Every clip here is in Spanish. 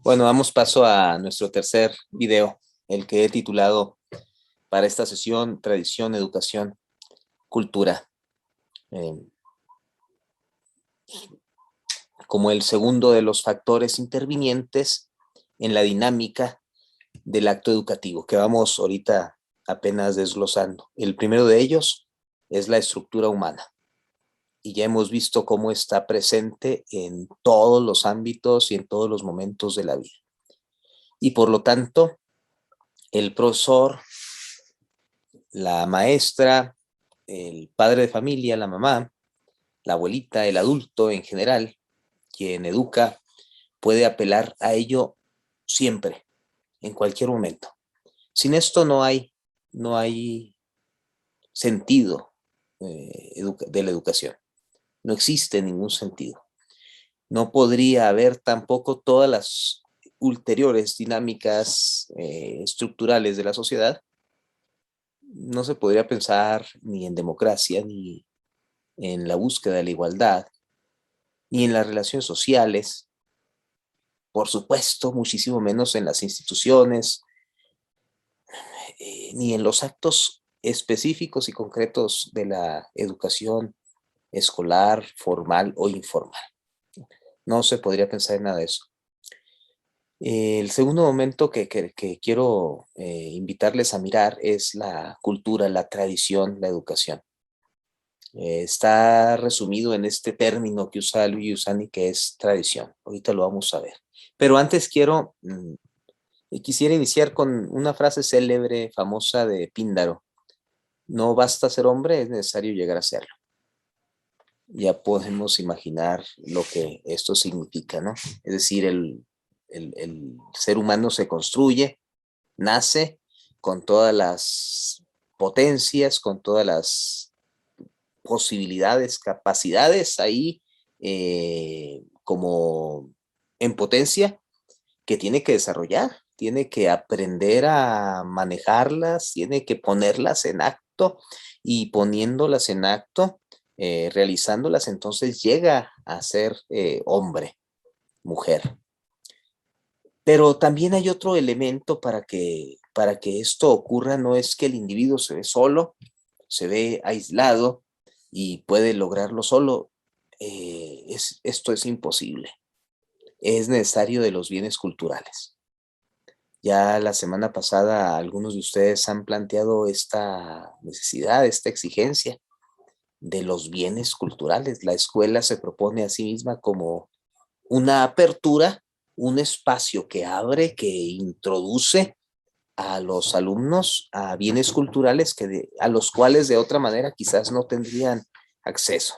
Bueno, damos paso a nuestro tercer video, el que he titulado para esta sesión Tradición, Educación, Cultura, como el segundo de los factores intervinientes en la dinámica del acto educativo, que vamos ahorita apenas desglosando. El primero de ellos es la estructura humana. Y ya hemos visto cómo está presente en todos los ámbitos y en todos los momentos de la vida. Y por lo tanto, el profesor, la maestra, el padre de familia, la mamá, la abuelita, el adulto en general, quien educa, puede apelar a ello siempre, en cualquier momento. Sin esto no hay sentido de la educación. No existe ningún sentido. No podría haber tampoco todas las ulteriores dinámicas estructurales de la sociedad. No se podría pensar ni en democracia, ni en la búsqueda de la igualdad, ni en las relaciones sociales, por supuesto, muchísimo menos en las instituciones, ni en los actos específicos y concretos de la educación escolar, formal o informal. No se podría pensar en nada de eso. El segundo momento que quiero invitarles a mirar es la cultura, la tradición, la educación. Está resumido en este término que usa Luis Giussani, que es tradición. Ahorita lo vamos a ver. Pero antes quisiera iniciar con una frase célebre, famosa de Píndaro. No basta ser hombre, es necesario llegar a serlo. Ya podemos imaginar lo que esto significa, ¿no? Es decir, el ser humano se construye, nace con todas las potencias, con todas las posibilidades, capacidades ahí como en potencia que tiene que desarrollar, tiene que aprender a manejarlas, tiene que ponerlas en acto y poniéndolas en acto, realizándolas, entonces llega a ser hombre, mujer. Pero también hay otro elemento para que esto ocurra, no es que el individuo se ve solo, se ve aislado y puede lograrlo solo. Esto es imposible. Es necesario de los bienes culturales. Ya la semana pasada algunos de ustedes han planteado esta necesidad, esta exigencia de los bienes culturales. La escuela se propone a sí misma como una apertura, un espacio que abre, que introduce a los alumnos a bienes culturales a los cuales de otra manera quizás no tendrían acceso.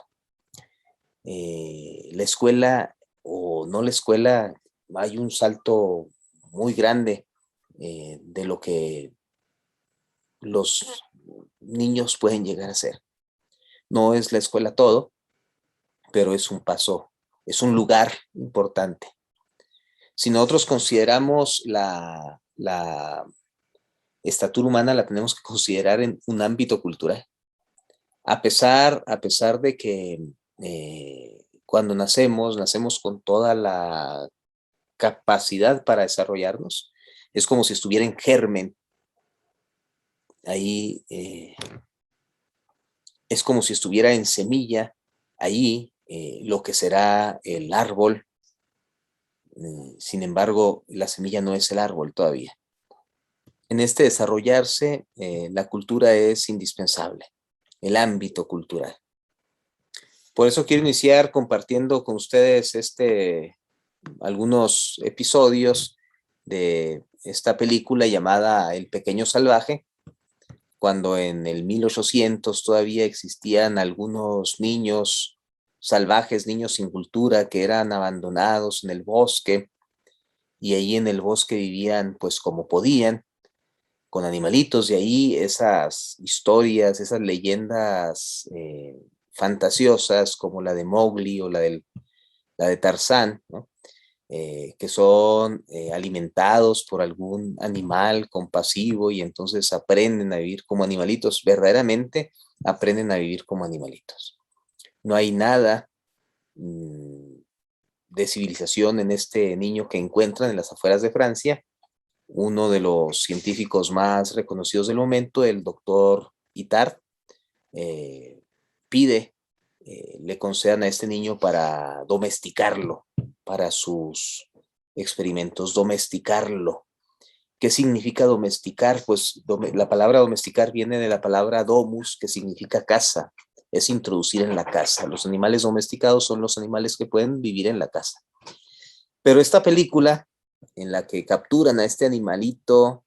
La escuela o no la escuela, hay un salto muy grande de lo que los niños pueden llegar a ser. No es la escuela todo, pero es un paso, es un lugar importante. Si nosotros consideramos la estatura humana, la tenemos que considerar en un ámbito cultural. A pesar de que cuando nacemos con toda la capacidad para desarrollarnos, es como si estuviera en germen. Ahí es como si estuviera en semilla, ahí lo que será el árbol. Sin embargo, la semilla no es el árbol todavía. En este desarrollarse, la cultura es indispensable, el ámbito cultural. Por eso quiero iniciar compartiendo con ustedes algunos episodios de esta película llamada El Pequeño Salvaje, cuando en el 1800 todavía existían algunos niños salvajes, niños sin cultura, que eran abandonados en el bosque, y ahí en el bosque vivían pues como podían, con animalitos, de ahí esas historias, esas leyendas fantasiosas como la de Mowgli o la de Tarzán, ¿no? Que son alimentados por algún animal compasivo y entonces aprenden a vivir como animalitos, verdaderamente aprenden a vivir como animalitos. No hay nada de civilización en este niño que encuentran en las afueras de Francia. Uno de los científicos más reconocidos del momento, el doctor Itard, pide le concedan a este niño para domesticarlo, para sus experimentos, domesticarlo. ¿Qué significa domesticar? Pues la palabra domesticar viene de la palabra domus, que significa casa, es introducir en la casa. Los animales domesticados son los animales que pueden vivir en la casa. Pero esta película, en la que capturan a este animalito,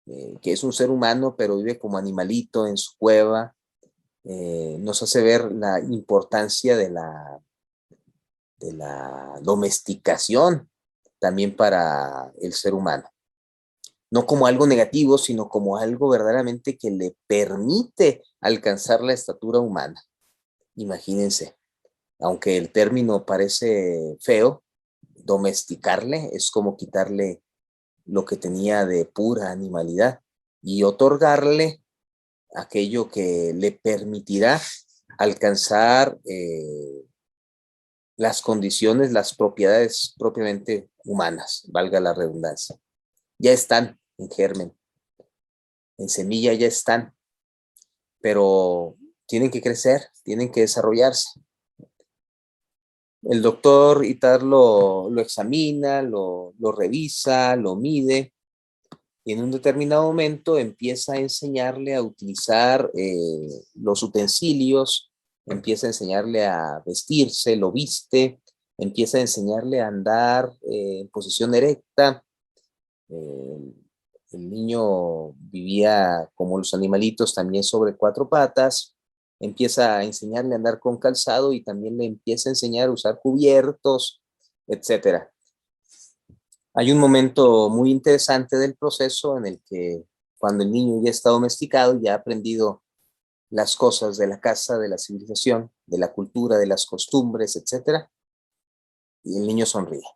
que es un ser humano, pero vive como animalito en su cueva, nos hace ver la importancia de la domesticación también para el ser humano. No como algo negativo, sino como algo verdaderamente que le permite alcanzar la estatura humana. Imagínense, aunque el término parece feo, domesticarle es como quitarle lo que tenía de pura animalidad y otorgarle aquello que le permitirá alcanzar las condiciones, las propiedades propiamente humanas, valga la redundancia. Ya están en germen, en semilla ya están, pero tienen que crecer, tienen que desarrollarse. El doctor Itar lo examina, lo revisa, lo mide, y en un determinado momento empieza a enseñarle a utilizar los utensilios, empieza a enseñarle a vestirse, lo viste, empieza a enseñarle a andar en posición erecta. El niño vivía como los animalitos, también sobre cuatro patas. Empieza a enseñarle a andar con calzado y también le empieza a enseñar a usar cubiertos, etcétera. Hay un momento muy interesante del proceso en el que cuando el niño ya está domesticado, ya ha aprendido las cosas de la casa, de la civilización, de la cultura, de las costumbres, etcétera, y el niño sonríe.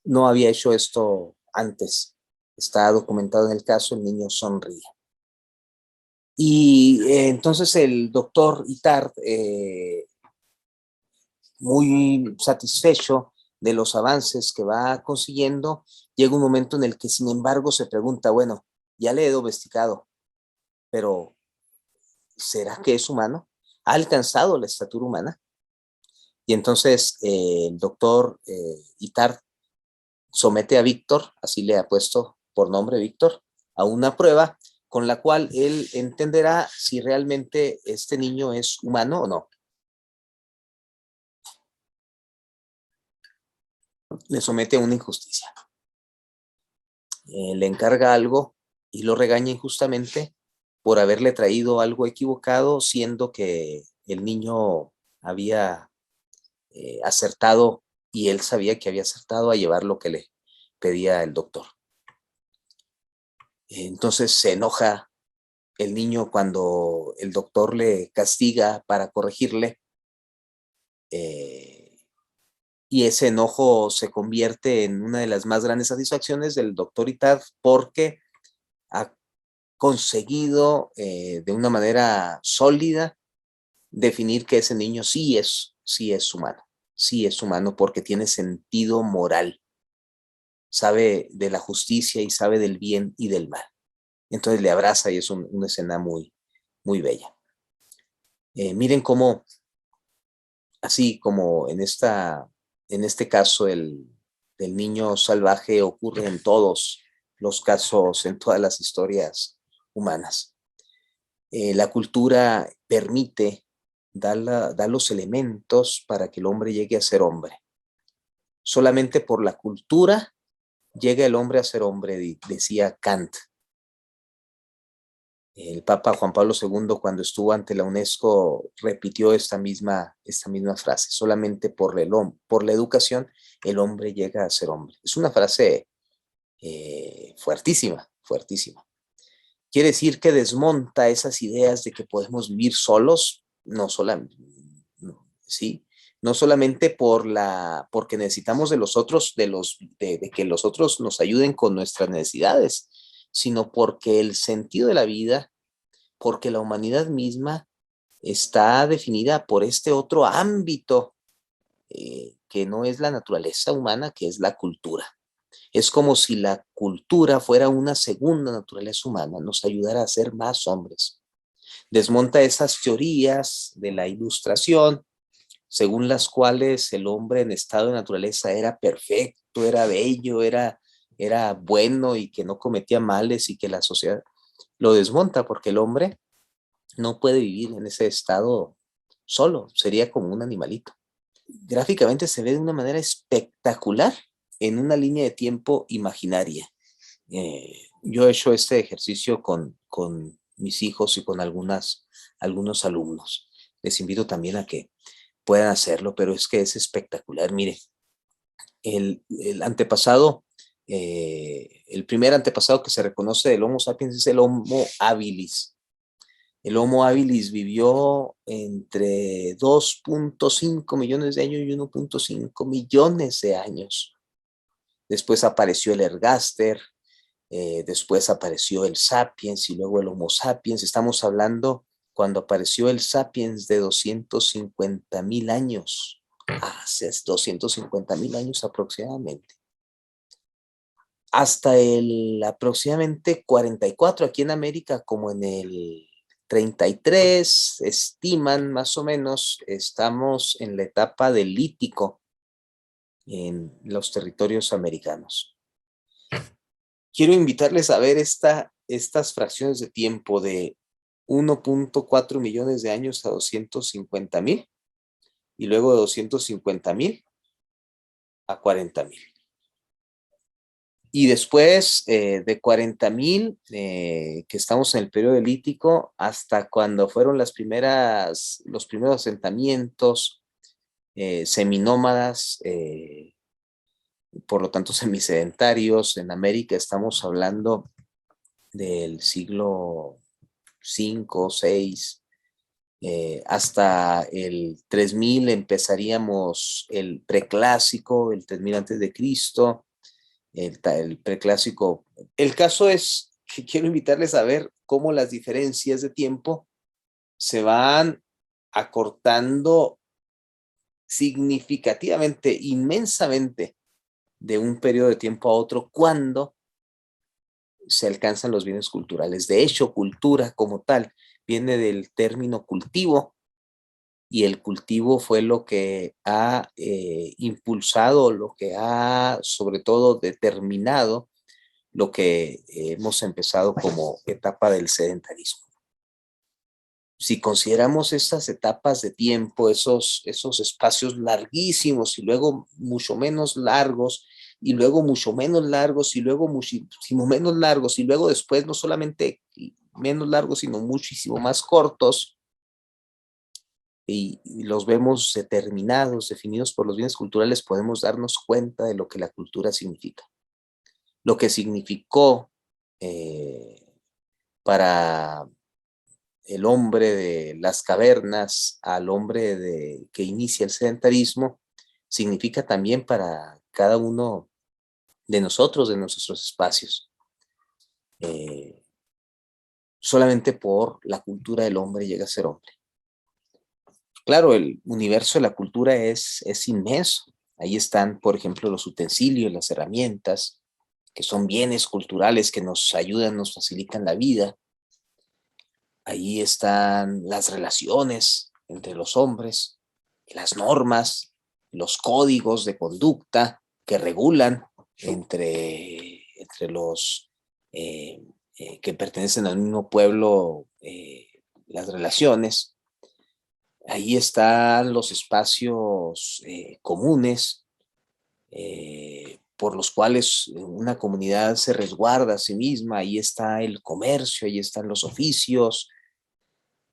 No había hecho esto antes. Está documentado en el caso, el niño sonríe. Y entonces el doctor Itard, muy satisfecho de los avances que va consiguiendo, llega un momento en el que, sin embargo, se pregunta, bueno, ya le he domesticado, pero ¿será que es humano? ¿Ha alcanzado la estatura humana? Y entonces el doctor Itard somete a Víctor, así le ha puesto por nombre Víctor, a una prueba con la cual él entenderá si realmente este niño es humano o no. Le somete a una injusticia. Le encarga algo y lo regaña injustamente por haberle traído algo equivocado, siendo que el niño había acertado y él sabía que había acertado a llevar lo que le pedía el doctor. Entonces se enoja el niño cuando el doctor le castiga para corregirle, y ese enojo se convierte en una de las más grandes satisfacciones del doctor Itard, porque ha conseguido de una manera sólida definir que ese niño sí es humano porque tiene sentido moral, sabe de la justicia y sabe del bien y del mal. Entonces le abraza y es una escena muy, muy bella. Miren cómo, así como en este caso del niño salvaje ocurre en todos los casos, en todas las historias humanas. La cultura permite dar los elementos para que el hombre llegue a ser hombre. Solamente por la cultura llega el hombre a ser hombre, decía Kant. El Papa Juan Pablo II, cuando estuvo ante la UNESCO, repitió esta misma frase: solamente por la educación el hombre llega a ser hombre. Es una frase fuertísima, fuertísima. Quiere decir que desmonta esas ideas de que podemos vivir solos, no solamente, ¿sí? No solamente porque necesitamos de los otros, de que los otros nos ayuden con nuestras necesidades, sino porque el sentido de la vida, porque la humanidad misma está definida por este otro ámbito que no es la naturaleza humana, que es la cultura. Es como si la cultura fuera una segunda naturaleza humana, nos ayudara a ser más hombres. Desmonta esas teorías de la Ilustración, según las cuales el hombre en estado de naturaleza era perfecto, era bello, era bueno y que no cometía males, y que la sociedad lo desmonta, porque el hombre no puede vivir en ese estado solo, sería como un animalito. Gráficamente se ve de una manera espectacular en una línea de tiempo imaginaria. Yo he hecho este ejercicio con mis hijos y con algunos alumnos. Les invito también a que puedan hacerlo, pero es que es espectacular. Mire, el antepasado, el primer antepasado que se reconoce del Homo sapiens es el Homo habilis. El Homo habilis vivió entre 2.5 millones de años y 1.5 millones de años. Después apareció el ergaster, después apareció el sapiens y luego el Homo sapiens. Estamos hablando cuando apareció el sapiens de 250,000 años, hace 250,000 años aproximadamente. Hasta el aproximadamente 44 aquí en América, como en el 33, estiman más o menos, estamos en la etapa del Lítico en los territorios americanos. Quiero invitarles a ver estas fracciones de tiempo de 1.4 millones de años a 250,000 y luego de 250,000 a 40,000. Y después de 40,000, que estamos en el periodo Lítico, hasta cuando fueron los primeros asentamientos seminómadas, por lo tanto semisedentarios en América, estamos hablando del siglo 5, 6, hasta el 3000 empezaríamos el preclásico, el 3000 antes de Cristo, el preclásico. El caso es que quiero invitarles a ver cómo las diferencias de tiempo se van acortando significativamente, inmensamente, de un periodo de tiempo a otro cuando se alcanzan los bienes culturales. De hecho, cultura como tal viene del término cultivo, y el cultivo fue lo que ha impulsado, lo que ha sobre todo determinado lo que hemos empezado como etapa del sedentarismo. Si consideramos estas etapas de tiempo, esos espacios larguísimos y luego mucho menos largos, y luego mucho menos largos, y luego muchísimo menos largos, y luego después no solamente menos largos, sino muchísimo más cortos, y los vemos determinados, definidos por los bienes culturales, podemos darnos cuenta de lo que la cultura significa. Lo que significó para el hombre de las cavernas al hombre que inicia el sedentarismo, significa también para cada uno de nosotros, de nuestros espacios. Solamente por la cultura del hombre llega a ser hombre. Claro, el universo de la cultura es inmenso. Ahí están, por ejemplo, los utensilios, las herramientas, que son bienes culturales que nos ayudan, nos facilitan la vida. Ahí están las relaciones entre los hombres, las normas, los códigos de conducta que regulan entre los que pertenecen al mismo pueblo, las relaciones. Ahí están los espacios comunes por los cuales una comunidad se resguarda a sí misma. Ahí está el comercio, ahí están los oficios.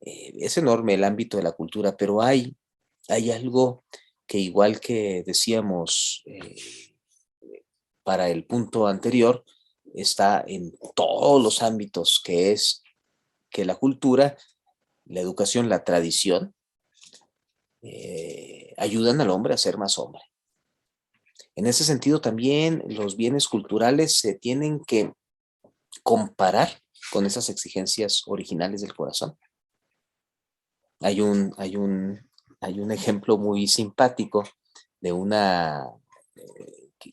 Es enorme el ámbito de la cultura, pero hay algo que, igual que decíamos para el punto anterior, está en todos los ámbitos, que es que la cultura, la educación, la tradición, ayudan al hombre a ser más hombre. En ese sentido, también los bienes culturales se tienen que comparar con esas exigencias originales del corazón. Hay un ejemplo muy simpático de una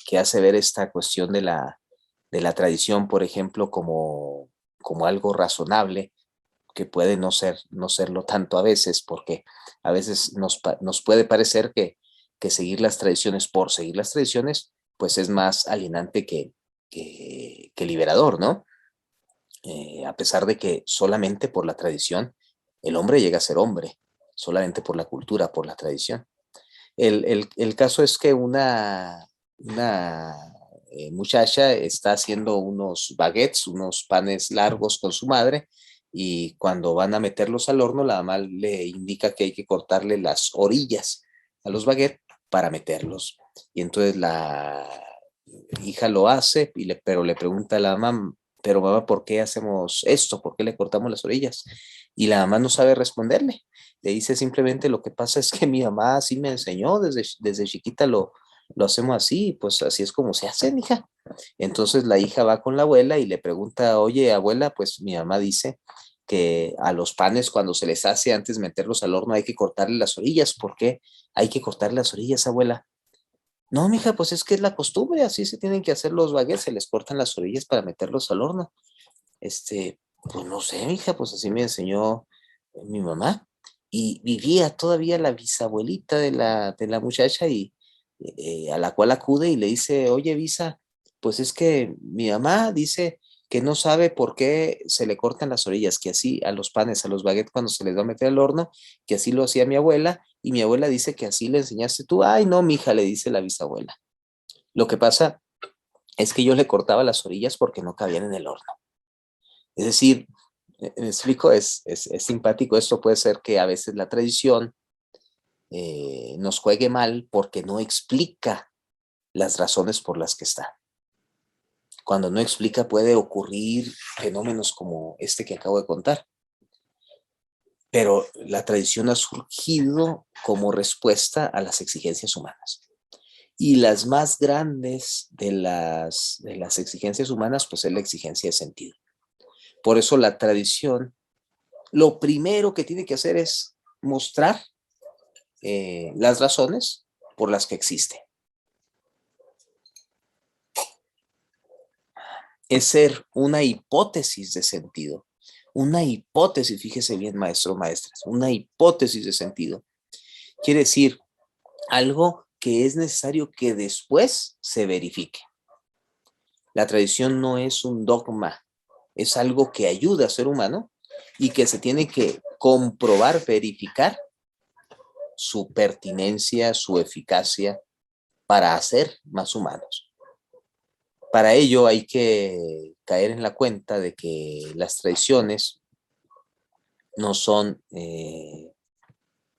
que hace ver esta cuestión de la tradición, por ejemplo, como algo razonable, que puede no serlo tanto a veces, porque a veces nos puede parecer que seguir las tradiciones por seguir las tradiciones, pues es más alienante que liberador, ¿no? A pesar de que solamente por la tradición el hombre llega a ser hombre, solamente por la cultura, por la tradición. El caso es que una muchacha está haciendo unos baguettes, unos panes largos con su madre, y cuando van a meterlos al horno, la mamá le indica que hay que cortarle las orillas a los baguettes para meterlos. Y entonces la hija lo hace, pero le pregunta a la mamá, pero mamá, ¿por qué hacemos esto? ¿Por qué le cortamos las orillas? Y la mamá no sabe responderle. Le dice simplemente, lo que pasa es que mi mamá así me enseñó, desde chiquita lo hacemos así, pues así es como se hace, hija. Entonces la hija va con la abuela y le pregunta, oye, abuela, pues mi mamá dice que a los panes cuando se les hace antes de meterlos al horno hay que cortarle las orillas. ¿Por qué hay que cortarle las orillas, abuela? No, mija, pues es que es la costumbre, así se tienen que hacer los baguettes, se les cortan las orillas para meterlos al horno. Pues no sé, mija, pues así me enseñó mi mamá. Y vivía todavía la bisabuelita de la muchacha y a la cual acude y le dice, oye, Visa, pues es que mi mamá dice que no sabe por qué se le cortan las orillas, que así a los panes, a los baguettes cuando se les va a meter al horno, que así lo hacía mi abuela, y mi abuela dice que así le enseñaste tú. Ay, no, mija, le dice la bisabuela. Lo que pasa es que yo le cortaba las orillas porque no cabían en el horno. Es decir, me explico, es simpático. Esto puede ser que a veces la tradición nos juegue mal porque no explica las razones por las que está. Cuando no explica puede ocurrir fenómenos como este que acabo de contar. Pero la tradición ha surgido como respuesta a las exigencias humanas. Y las más grandes de las exigencias humanas, pues es la exigencia de sentido. Por eso la tradición, lo primero que tiene que hacer es mostrar las razones por las que existe. Es ser una hipótesis de sentido. Una hipótesis, fíjese bien, maestro, maestras, una hipótesis de sentido. Quiere decir algo que es necesario que después se verifique. La tradición no es un dogma, es algo que ayuda al ser humano y que se tiene que comprobar, verificar su pertinencia, su eficacia para hacer más humanos. Para ello hay que caer en la cuenta de que las tradiciones no son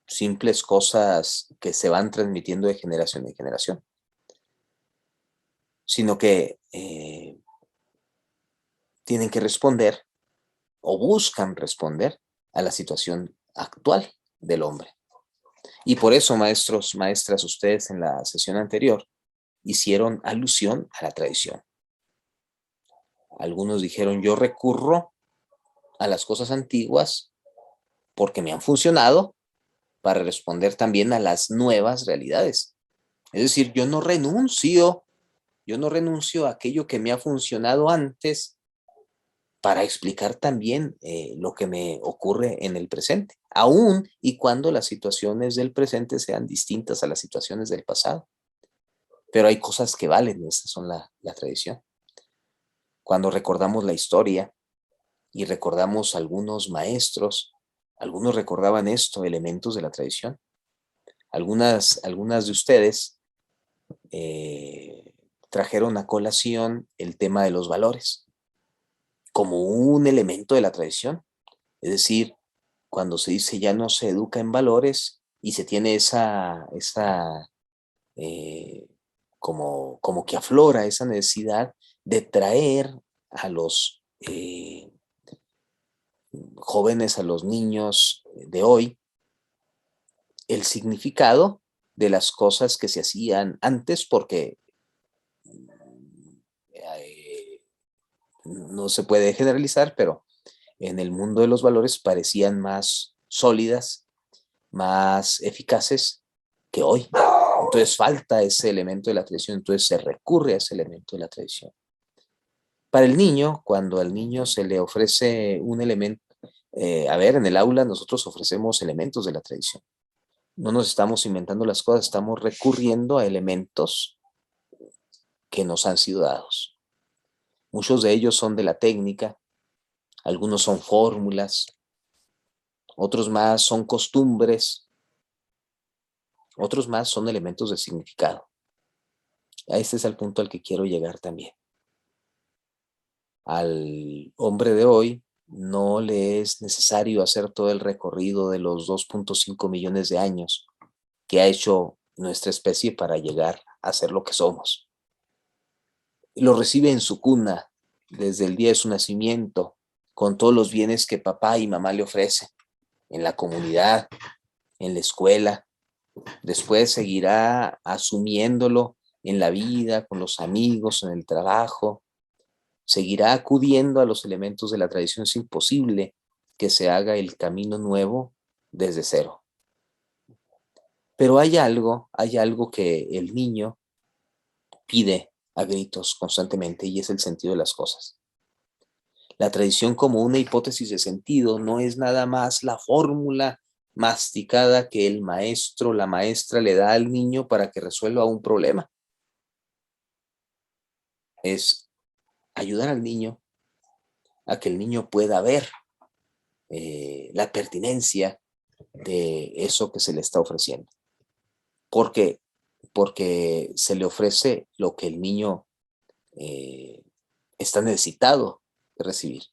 simples cosas que se van transmitiendo de generación en generación, sino que tienen que responder o buscan responder a la situación actual del hombre. Y por eso, maestros, maestras, ustedes en la sesión anterior hicieron alusión a la tradición. Algunos dijeron, yo recurro a las cosas antiguas porque me han funcionado para responder también a las nuevas realidades. Es decir, yo no renuncio a aquello que me ha funcionado antes para explicar también lo que me ocurre en el presente, aun y cuando las situaciones del presente sean distintas a las situaciones del pasado. Pero hay cosas que valen, estas son la tradición. Cuando recordamos la historia y recordamos algunos maestros, algunos recordaban esto, elementos de la tradición. Algunas de ustedes trajeron a colación el tema de los valores como un elemento de la tradición. Es decir, cuando se dice ya no se educa en valores y se tiene eh, como que aflora esa necesidad de traer a los jóvenes, a los niños de hoy, el significado de las cosas que se hacían antes, porque no se puede generalizar, pero en el mundo de los valores parecían más sólidas, más eficaces que hoy. Entonces falta ese elemento de la tradición, entonces se recurre a ese elemento de la tradición. Para el niño, cuando al niño se le ofrece un elemento, en el aula nosotros ofrecemos elementos de la tradición. No nos estamos inventando las cosas, estamos recurriendo a elementos que nos han sido dados. Muchos de ellos son de la técnica, algunos son fórmulas, otros más son costumbres, otros más son elementos de significado. Este es el punto al que quiero llegar también. Al hombre de hoy no le es necesario hacer todo el recorrido de los 2.5 millones de años que ha hecho nuestra especie para llegar a ser lo que somos. Lo recibe en su cuna desde el día de su nacimiento, con todos los bienes que papá y mamá le ofrecen, en la comunidad, en la escuela. Después seguirá asumiéndolo en la vida, con los amigos, en el trabajo. Seguirá acudiendo a los elementos de la tradición. Es imposible que se haga el camino nuevo desde cero. Pero hay algo que el niño pide a gritos constantemente, y es el sentido de las cosas. La tradición como una hipótesis de sentido no es nada más la fórmula masticada que el maestro, la maestra le da al niño para que resuelva un problema. Es ayudar al niño a que el niño pueda ver la pertinencia de eso que se le está ofreciendo. Porque se le ofrece lo que el niño está necesitado de recibir.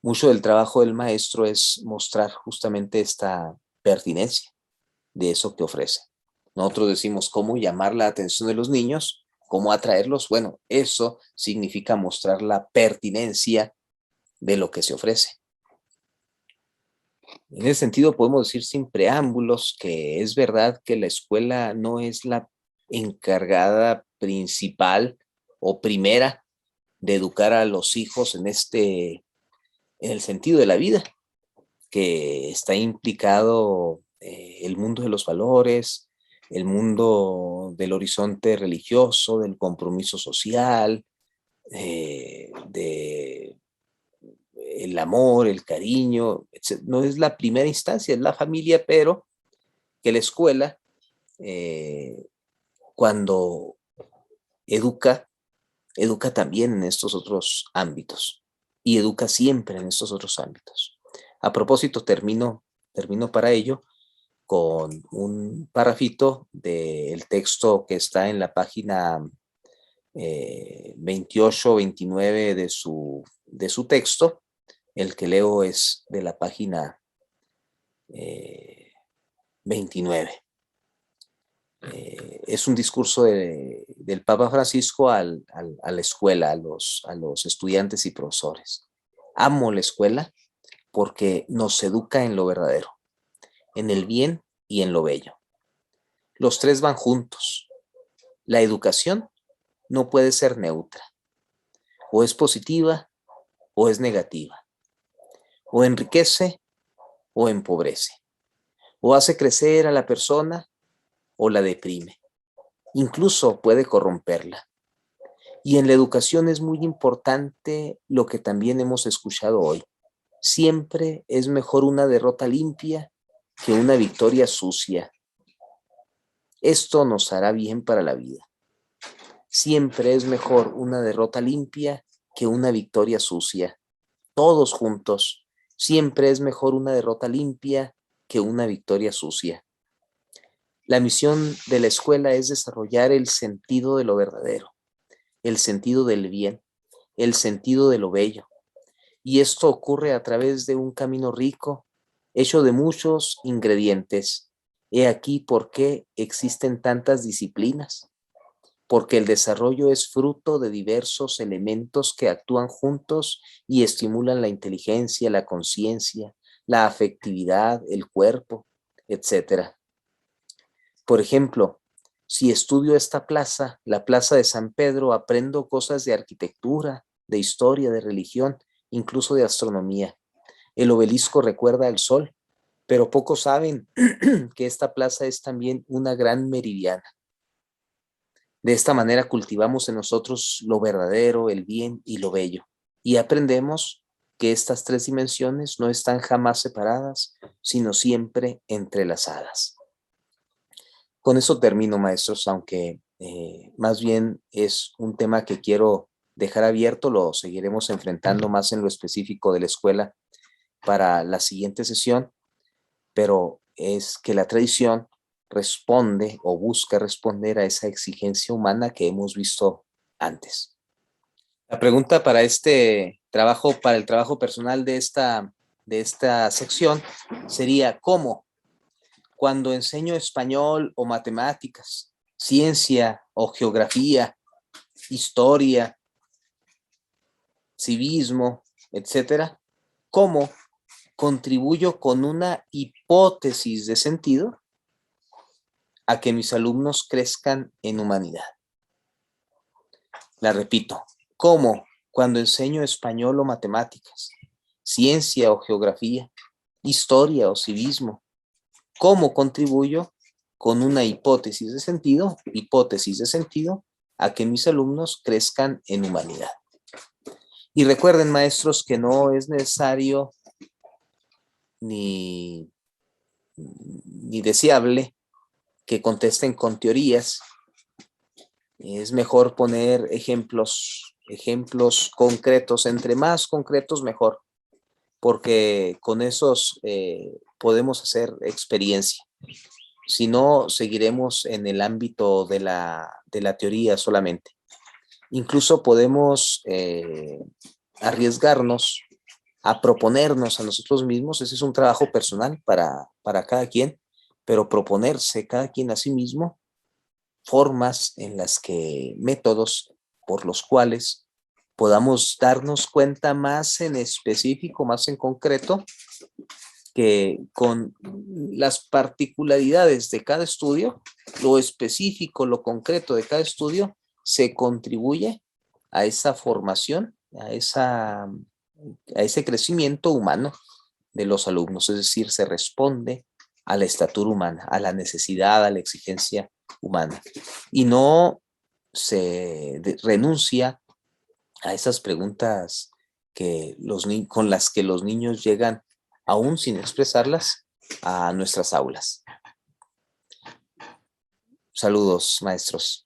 Mucho del trabajo del maestro es mostrar justamente esta pertinencia de eso que ofrece. Nosotros decimos cómo llamar la atención de los niños, cómo atraerlos. Bueno, eso significa mostrar la pertinencia de lo que se ofrece. En ese sentido podemos decir sin preámbulos que es verdad que la escuela no es la encargada principal o primera de educar a los hijos en el sentido de la vida, que está implicado el mundo de los valores, el mundo del horizonte religioso, del compromiso social, de el amor, el cariño. No es la primera instancia, es la familia, pero que la escuela, cuando educa también en estos otros ámbitos, y educa siempre en estos otros ámbitos. A propósito, termino para ello con un parrafito del texto que está en la página 28-29 de su texto. El que leo es de la página 29. Es un discurso del Papa Francisco a la escuela, a los estudiantes y profesores. Amo la escuela porque nos educa en lo verdadero, en el bien y en lo bello. Los tres van juntos. La educación no puede ser neutra. O es positiva o es negativa. O enriquece o empobrece. O hace crecer a la persona o la deprime. Incluso puede corromperla. Y en la educación es muy importante lo que también hemos escuchado hoy. Siempre es mejor una derrota limpia que una victoria sucia. Esto nos hará bien para la vida. Siempre es mejor una derrota limpia que una victoria sucia. Todos juntos. Siempre es mejor una derrota limpia que una victoria sucia. La misión de la escuela es desarrollar el sentido de lo verdadero, el sentido del bien, el sentido de lo bello. Y esto ocurre a través de un camino rico, hecho de muchos ingredientes. He aquí por qué existen tantas disciplinas. Porque el desarrollo es fruto de diversos elementos que actúan juntos y estimulan la inteligencia, la conciencia, la afectividad, el cuerpo, etc. Por ejemplo, si estudio esta plaza, la plaza de San Pedro, aprendo cosas de arquitectura, de historia, de religión, incluso de astronomía. El obelisco recuerda al sol. pero pocos saben que esta plaza es también una gran meridiana. De esta manera cultivamos en nosotros lo verdadero, el bien y lo bello, y aprendemos que estas tres dimensiones no están jamás separadas, sino siempre entrelazadas. Con eso termino, maestros, aunque más bien es un tema que quiero dejar abierto, lo seguiremos enfrentando más en lo específico de la escuela para la siguiente sesión, pero es que la tradición responde o busca responder a esa exigencia humana que hemos visto antes. La pregunta para este trabajo, para el trabajo personal de esta sección sería: ¿cómo, cuando enseño español o matemáticas, ciencia o geografía, historia, civismo, etcétera, cómo contribuyo con una hipótesis de sentido a que mis alumnos crezcan en humanidad? La repito: ¿cómo, cuando enseño español o matemáticas, ciencia o geografía, historia o civismo, cómo contribuyo con una hipótesis de sentido a que mis alumnos crezcan en humanidad? Y recuerden, maestros, que no es necesario ni deseable que contesten con teorías. Es mejor poner ejemplos concretos. Entre más concretos, mejor, porque con esos podemos hacer experiencia. Si no, seguiremos en el ámbito de la teoría solamente. Incluso podemos arriesgarnos a proponernos a nosotros mismos. Ese es un trabajo personal para cada quien, pero proponerse cada quien a sí mismo formas en las que, métodos por los cuales podamos darnos cuenta más en específico, más en concreto, que con las particularidades de cada estudio, lo específico, lo concreto de cada estudio, se contribuye a esa formación, a ese crecimiento humano de los alumnos. Es decir, se responde a la estatura humana, a la necesidad, a la exigencia humana, y no se renuncia a esas preguntas con las que los niños llegan, aún sin expresarlas, a nuestras aulas. Saludos, maestros.